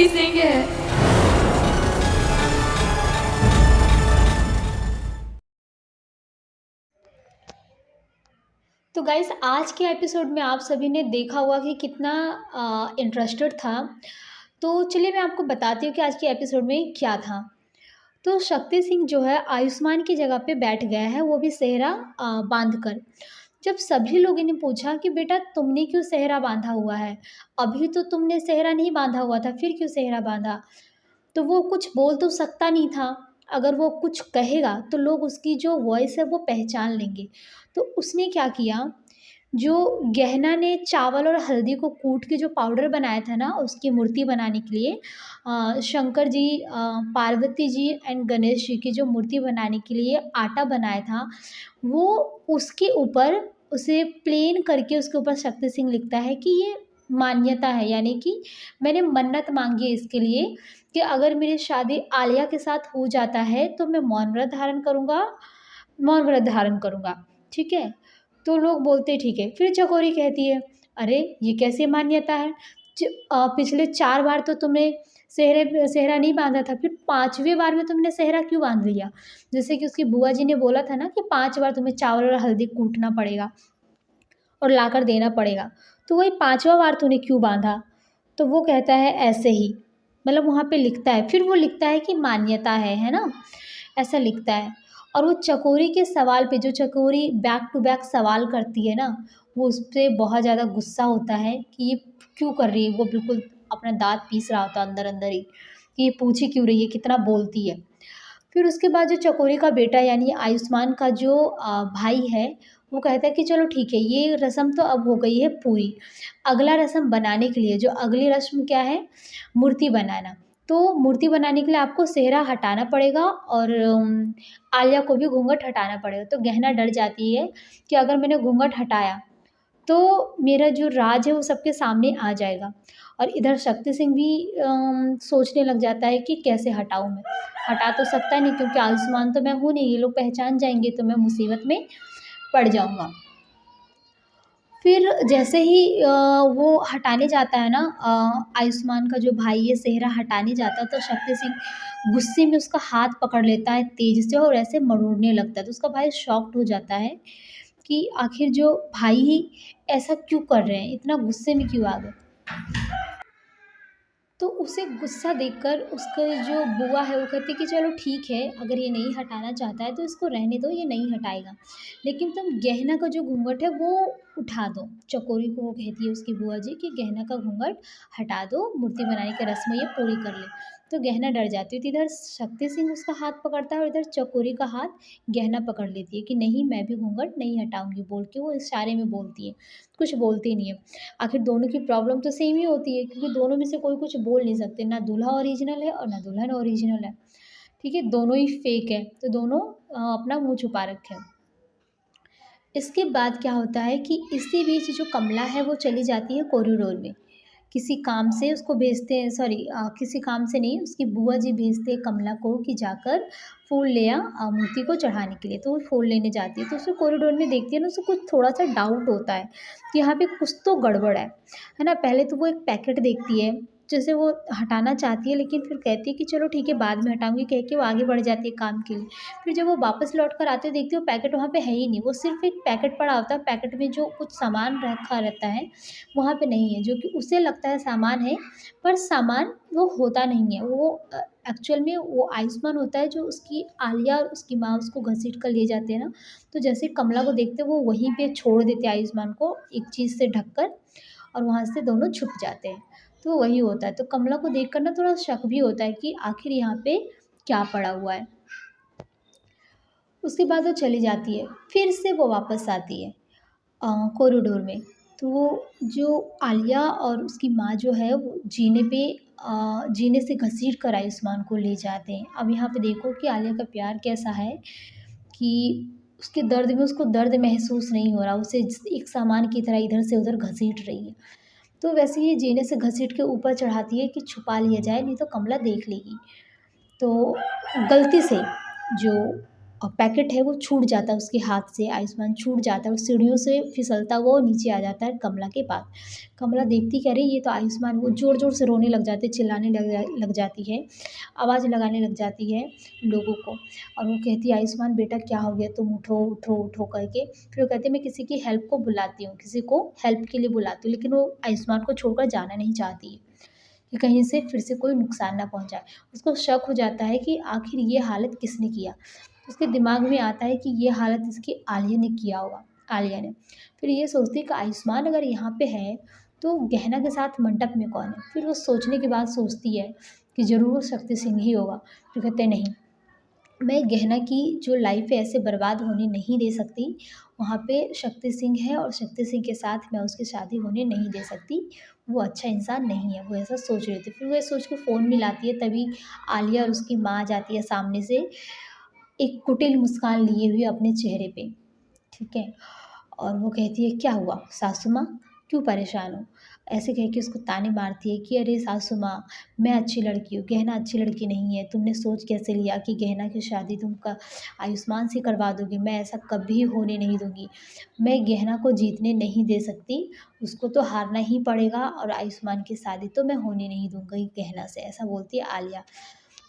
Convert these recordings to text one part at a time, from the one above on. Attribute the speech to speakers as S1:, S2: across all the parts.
S1: सिंह है। तो गाइस, आज के एपिसोड में आप सभी ने देखा होगा कि कितना इंटरेस्टेड था। तो चलिए मैं आपको बताती हूँ कि आज के एपिसोड में क्या था। तो शक्ति सिंह जो है आयुष्मान की जगह पे बैठ गया है, वो भी सेहरा बांध कर। जब सभी लोगों ने पूछा कि बेटा तुमने क्यों सेहरा बांधा हुआ है, अभी तो तुमने सेहरा नहीं बांधा हुआ था, फिर क्यों सेहरा बांधा। तो वो कुछ बोल तो सकता नहीं था। अगर वो कुछ कहेगा तो लोग उसकी जो वॉइस है वो पहचान लेंगे। तो उसने क्या किया, जो गहना ने चावल और हल्दी को कूट के जो पाउडर बनाया था ना उसकी मूर्ति बनाने के लिए, शंकर जी, पार्वती जी एंड गणेश जी की जो मूर्ति बनाने के लिए आटा बनाया था, वो उसके ऊपर उसे प्लेन करके उसके ऊपर शक्ति सिंह लिखता है कि ये मान्यता है, यानी कि मैंने मन्नत मांगी है इसके लिए कि अगर मेरी शादी आलिया के साथ हो जाता है तो मैं मौन व्रत धारण करूँगा, मौन व्रत धारण करूँगा। ठीक है। तो लोग बोलते ठीक है। फिर चकोरी कहती है, अरे ये कैसी मान्यता है, पिछले 4 बार तो तुमने सेहरा नहीं बांधा था, फिर 5वें बार में तुमने सेहरा क्यों बांध लिया। जैसे कि उसकी बुआ जी ने बोला था ना कि 5 बार तुम्हें चावल और हल्दी कूटना पड़ेगा और लाकर देना पड़ेगा, तो वही 5वां बार तूने क्यों बांधा। तो वो कहता है ऐसे ही, मतलब वहाँ पे लिखता है, फिर वो लिखता है कि मान्यता है ना, ऐसा लिखता है। और वो चकोरी के सवाल पे, जो चकोरी बैक टू बैक सवाल करती है ना, वो उस पे बहुत ज़्यादा गुस्सा होता है कि ये क्यों कर रही है। वो बिल्कुल अपना दाँत पीस रहा होता है अंदर अंदर ही कि ये पूछ ही क्यों रही है, कितना बोलती है। फिर उसके बाद जो चकोरी का बेटा यानी आयुष्मान का जो भाई है, वो कहता है कि चलो ठीक है, ये रस्म तो अब हो गई है पूरी। अगला रस्म बनाने के लिए, जो अगली रस्म क्या है, मूर्ति बनाना। तो मूर्ति बनाने के लिए आपको सेहरा हटाना पड़ेगा और आलिया को भी घूंघट हटाना पड़ेगा। तो गहना डर जाती है कि अगर मैंने घूंघट हटाया तो मेरा जो राज है वो सबके सामने आ जाएगा। और इधर शक्ति सिंह भी सोचने लग जाता है कि कैसे हटाऊँ मैं। हटा तो सकता नहीं क्योंकि आयुष्मान तो मैं हूँ नहीं, ये लोग पहचान जाएँगे तो मैं मुसीबत में पड़ जाऊँगा। फिर जैसे ही वो हटाने जाता है ना, आयुष्मान का जो भाई है सेहरा हटाने जाता है, तो शक्ति सिंह गुस्से में उसका हाथ पकड़ लेता है तेज़ से और ऐसे मरोड़ने लगता है। तो उसका भाई शॉक्ड हो जाता है कि आखिर जो भाई ही ऐसा क्यों कर रहे हैं, इतना गुस्से में क्यों आ गए। तो उसे गुस्सा देखकर उसका जो बुआ है वो कहती है कि चलो ठीक है, अगर ये नहीं हटाना चाहता है तो इसको रहने दो, ये नहीं हटाएगा, लेकिन तुम गहना का जो घूंघट है वो उठा दो। चकोरी को वो कहती है उसकी बुआ जी कि गहना का घूंघट हटा दो, मूर्ति बनाने की रस्म ये पूरी कर ले। तो गहना डर जाती है, तो इधर शक्ति सिंह उसका हाथ पकड़ता है और इधर चकोरी का हाथ गहना पकड़ लेती है कि नहीं, मैं भी घूंघट नहीं हटाऊंगी बोल के वो इशारे में बोलती है, कुछ बोलती नहीं है। आखिर दोनों की प्रॉब्लम तो सेम ही होती है क्योंकि दोनों में से कोई कुछ बोल नहीं सकते, ना दूल्हा ओरिजिनल है और ना दुल्हन ओरिजिनल है। ठीक है, दोनों ही फेक है, तो दोनों अपना मुंह छुपा रखे हैं। इसके बाद क्या होता है कि इसी बीच जो कमला है वो चली जाती है कॉरिडोर में, किसी काम से उसको भेजते हैं, सॉरी, किसी काम से नहीं, उसकी बुआ जी भेजते हैं कमला को कि जाकर फूल ले आ मूर्ति को चढ़ाने के लिए। तो वो फूल लेने जाती है, तो उसको कॉरिडोर में देखती है ना, उसको कुछ थोड़ा सा डाउट होता है कि यहाँ पे कुछ तो गड़बड़ है ना। पहले तो वो एक पैकेट देखती है जैसे वो हटाना चाहती है, लेकिन फिर कहती है कि चलो ठीक है बाद में हटाऊंगी कह के वो आगे बढ़ जाती है काम के लिए। फिर जब वो वापस लौट कर आते देखती है वो पैकेट वहाँ पे है ही नहीं, वो सिर्फ एक पैकेट पड़ा होता है, पैकेट में जो कुछ सामान रखा रहता है वहाँ पे नहीं है, जो कि उसे लगता है सामान है, पर सामान वो होता नहीं है। वो एक्चुअल में वो आयुष्मान होता है जो उसकी आलिया और उसकी माँ उसको घसीट कर ले जाते हैं ना। तो जैसे कमला को देखते वो वहीं पे छोड़ देते हैं आयुष्मान को एक चीज़ से ढककर, और वहाँ से दोनों छुप जाते हैं। तो वही होता है, तो कमला को देख कर ना थोड़ा शक भी होता है कि आखिर यहाँ पे क्या पड़ा हुआ है। उसके बाद वो चली जाती है, फिर से वो वापस आती है कॉरिडोर में। तो वो जो आलिया और उसकी माँ जो है वो जीने पे जीने से घसीट कर आयुष्मान को ले जाते हैं। अब यहाँ पे देखो कि आलिया का प्यार कैसा है कि उसके दर्द में उसको दर्द महसूस नहीं हो रहा, उसे एक सामान की तरह इधर से उधर घसीट रही है। तो वैसे ही जीने से घसीट के ऊपर चढ़ाती है कि छुपा लिया जाए नहीं तो कमला देख लेगी। तो गलती से जो पैकेट है वो छूट जाता है उसके हाथ से, आयुष्मान छूट जाता है और सीढ़ियों से फिसलता हुआ वो नीचे आ जाता है कमला के पास। कमला देखती कि अरे ये तो आयुष्मान, वो ज़ोर-ज़ोर से रोने लग जाती है, चिल्लाने लग जाती है, आवाज़ लगाने लग जाती है लोगों को, और वो कहती है आयुष्मान बेटा क्या हो गया? तुम उठो, उठो, उठो करके। फिर वो कहती है मैं किसी की हेल्प को बुलाती हूँ, किसी को हेल्प के लिए बुलाती हूँ, लेकिन वो आयुष्मान को छोड़कर जाना नहीं चाहती है कि कहीं से फिर से कोई नुकसान ना पहुँचाए। उसको शक हो जाता है कि आखिर ये हालत किसने किया? उसके दिमाग में आता है कि ये हालत इसकी आलिया ने किया होगा, आलिया ने। फिर ये सोचती है कि आयुष्मान अगर यहाँ पे है, तो गहना के साथ मंडप में कौन है? फिर वो सोचने के बाद सोचती है कि ज़रूर वो शक्ति सिंह ही होगा। फिर कहते हैं नहीं, मैं गहना की जो लाइफ़ है ऐसे बर्बाद होने नहीं दे सकती। वहाँ पे शक्ति सिंह है और शक्ति सिंह के साथ मैं उसकी शादी होने नहीं दे सकती। वो अच्छा इंसान नहीं है, वो ऐसा सोच रही थी। फिर वो ये सोच के फ़ोन मिलाती है, तभी आलिया और उसकी माँ आ जाती है सामने से, एक कुटिल मुस्कान लिए हुए अपने चेहरे पे, ठीक है? और वो कहती है क्या हुआ सासू माँ, क्यों परेशान हो? ऐसे कह के उसको ताने मारती है कि अरे सासू माँ, मैं अच्छी लड़की हूँ, गहना अच्छी लड़की नहीं है, तुमने सोच कैसे लिया कि गहना की शादी तुम आयुष्मान से करवा दोगी? मैं ऐसा कभी होने नहीं दूंगी। मैं गहना को जीतने नहीं दे सकती, उसको तो हारना ही पड़ेगा, और आयुष्मान की शादी तो मैं होने नहीं दूंगी गहना से, ऐसा बोलती है आलिया।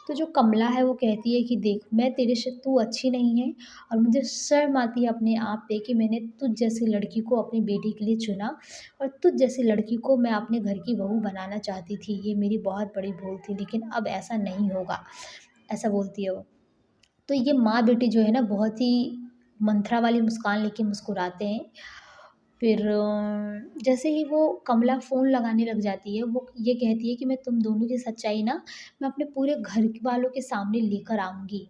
S1: तो जो कमला है वो कहती है कि देख, मैं तेरे से, तू अच्छी नहीं है, और मुझे शर्म आती है अपने आप पे कि मैंने तुझ जैसी लड़की को अपनी बेटी के लिए चुना, और तुझ जैसी लड़की को मैं अपने घर की बहू बनाना चाहती थी। ये मेरी बहुत बड़ी भूल थी, लेकिन अब ऐसा नहीं होगा, ऐसा बोलती है वो। तो ये माँ बेटी जो है ना, बहुत ही मंत्रा वाली मुस्कान लेके मुस्कुराते हैं। फिर जैसे ही वो कमला फ़ोन लगाने लग जाती है, वो ये कहती है कि मैं तुम दोनों की सच्चाई ना, मैं अपने पूरे घर वालों के सामने लेकर आऊँगी।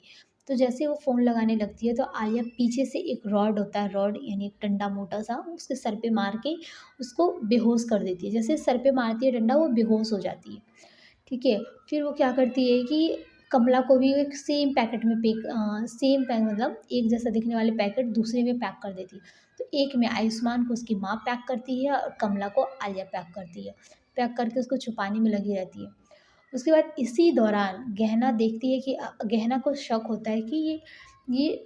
S1: तो जैसे वो फ़ोन लगाने लगती है, तो आलिया पीछे से एक रॉड होता है, रॉड यानी एक डंडा मोटा-सा, उसके सर पे मार के उसको बेहोश कर देती है। जैसे सर पे मारती है डंडा, वो बेहोश हो जाती है। ठीक है? फिर वो क्या करती है कि कमला को भी एक सेम पैकेट में सेम पै मतलब एक जैसा दिखने वाले पैकेट दूसरे में पैक कर देती है। तो एक में आयुष्मान को उसकी माँ पैक करती है और कमला को आलिया पैक करती है। पैक करके उसको छुपाने में लगी रहती है। उसके बाद इसी दौरान गहना देखती है कि गहना को शक होता है कि ये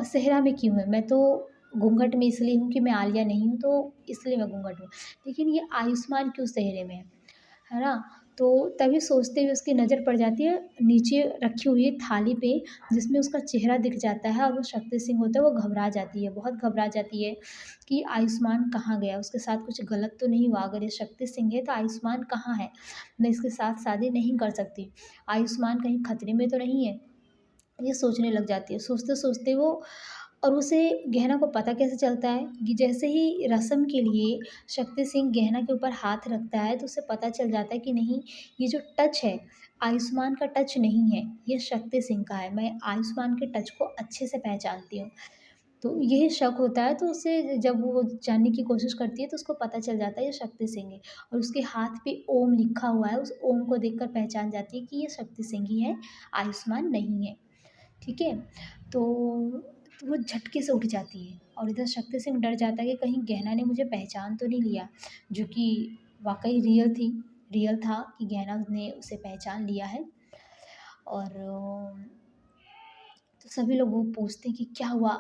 S1: सेहरा में क्यों है? मैं तो घूंघट में इसलिए हूँ कि मैं आलिया नहीं हूँ, तो इसलिए मैं घूंघट में हूँ। लेकिन ये आयुष्मान क्यों सेहरे में है ना? तो तभी सोचते हुए उसकी नज़र पड़ जाती है नीचे रखी हुई थाली पे, जिसमें उसका चेहरा दिख जाता है, और वो शक्ति सिंह होता है, वो घबरा जाती है, बहुत घबरा जाती है कि आयुष्मान कहाँ गया? उसके साथ कुछ गलत तो नहीं हुआ? अगर ये शक्ति सिंह है तो आयुष्मान कहाँ है? मैं इसके साथ शादी नहीं कर सकती। आयुष्मान कहीं खतरे में तो नहीं है? ये सोचने लग जाती है। सोचते-सोचते वो, और उसे गहना को पता कैसे चलता है कि जैसे ही रस्म के लिए शक्ति सिंह गहना के ऊपर हाथ रखता है, तो उसे पता चल जाता है कि नहीं, ये जो टच है, आयुष्मान का टच नहीं है, ये शक्ति सिंह का है। मैं आयुष्मान के टच को अच्छे से पहचानती हूँ। तो यही शक होता है, तो उसे जब वो जानने की कोशिश करती है, तो उसको पता चल जाता है ये शक्ति सिंह है, और उसके हाथ पे ओम लिखा हुआ है, उस ओम को देखकर पहचान जाती है कि ये शक्ति सिंह ही है, आयुष्मान नहीं है। ठीक है? तो वो झटके से उठ जाती है, और इधर शक्ति सिंह डर जाता है कि कहीं गहना ने मुझे पहचान तो नहीं लिया, जो कि वाक़ई रियल था कि गहना ने उसे पहचान लिया है। और तो सभी लोग वो पूछते हैं कि क्या हुआ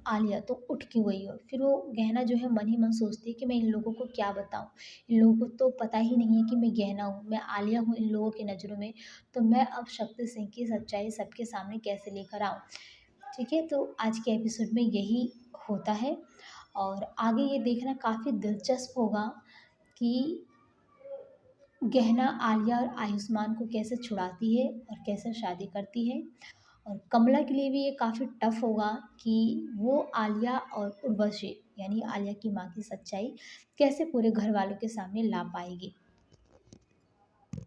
S1: आलिया तो उठ क्यों गई हो? फिर वो गहना जो है मन ही मन सोचती है कि मैं इन लोगों को क्या बताऊँ? इन लोगों को तो पता ही नहीं है कि मैं गहना हूँ, मैं आलिया हूँ इन लोगों की नज़रों में, तो मैं अब शक्ति सिंह की सच्चाई सबके सामने कैसे लेकर आऊँ? ठीक है, तो आज के एपिसोड में यही होता है, और आगे ये देखना काफ़ी दिलचस्प होगा कि गहना आलिया और आयुष्मान को कैसे छुड़ाती है और कैसे शादी करती है। और कमला के लिए भी ये काफ़ी टफ होगा कि वो आलिया और उर्वशी यानी आलिया की माँ की सच्चाई कैसे पूरे घर वालों के सामने ला पाएगी।